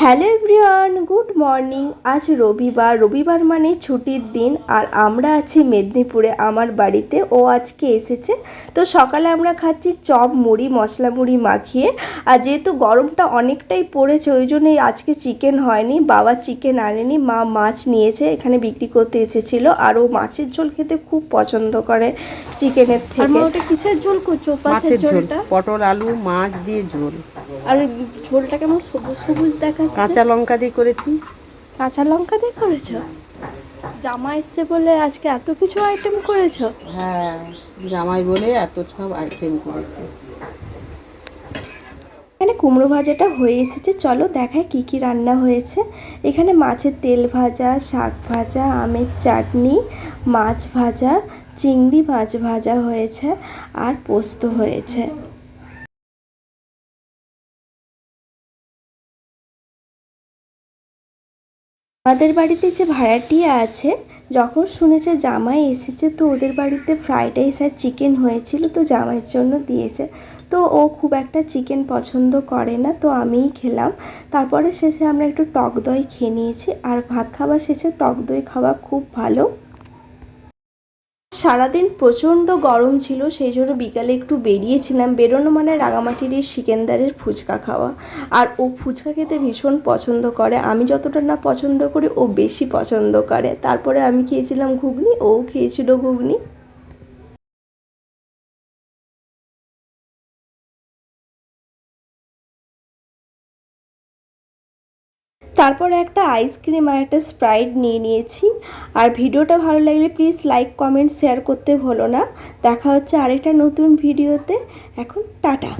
Hello everyone, good morning. আজ রবিবার মানে ছুটির দিন। আর আমরা আছি মেদিনীপুরে আমার বাড়িতে। ও আজকে এসেছে, তো সকালে আমরা খাচ্ছি চপ মুড়ি, মশলা মুড়ি মাখিয়ে। আর যেহেতু গরমটা অনেকটাই পড়েছে, ওই জন্যই আজকে চিকেন হয়নি, বাবা চিকেন আনেনি, মা মাছ নিয়েছে, এখানে বিক্রি করতে এসেছিল। আর ও মাছের ঝোল খেতে খুব পছন্দ করে চিকেনের থেকে। ওটা কিসের ঝোল করছো? মাছের ঝোল, পটল আলু মাছ দিয়ে ঝোল। আর ঝোলটা কেমন সবুজ সবুজ দেখাচ্ছে? কাঁচা লঙ্কা দিয়ে করেছি। কাঁচা লঙ্কা দিয়ে করেছো? জামা এসছে বলে আজকে এত কিছু আইটেম করেছো? হ্যাঁ, জামাই বলে এত সব আইটেম করেছি। এখানে কুমড়ো ভাজাটা হয়ে এসেছে, চলো দেখায় কি কি রান্না হয়েছে। এখানে মাছের তেল ভাজা, শাক ভাজা, আমের চাটনি, মাছ ভাজা, চিংড়ি মাছ ভাজা হয়েছে, আর পোস্ত হয়েছে। আমাদের বাড়িতে যে ভাড়াটিয়া আছে, যখন শুনেছে জামাই এসেছে, তো ওদের বাড়িতে ফ্রাইড রাইস আর চিকেন হয়েছিল, তো জামাইয়ের জন্য দিয়েছে। তো ও খুব একটা চিকেন পছন্দ করে না, তো আমিই খেলাম। তারপরে শেষে আমরা একটু টক দই খেয়ে নিয়েছি। আর ভাত খাওয়া শেষে টক দই খাওয়া খুব ভালো। সারাদিন প্রচণ্ড গরম ছিল, সেই জন্য বিকালে একটু বেরিয়েছিলাম। বেরোনো মানে রাঙামাটির এই সিকেন্দারের ফুচকা খাওয়া। আর ও ফুচকা খেতে ভীষণ পছন্দ করে, আমি যতটা না পছন্দ করি ও বেশি পছন্দ করে। তারপরে আমি খেয়েছিলাম ঘুগনি, ও খেয়েছিল ঘুগনি। তারপরে একটা আইসক্রিম আর একটা স্প্রাইট নিয়ে নিয়েছি। আর ভিডিওটা ভালো লাগলে প্লিজ লাইক কমেন্ট শেয়ার করতে ভুলো না। দেখা হচ্ছে আরেকটা নতুন ভিডিওতে। এখন টাটা।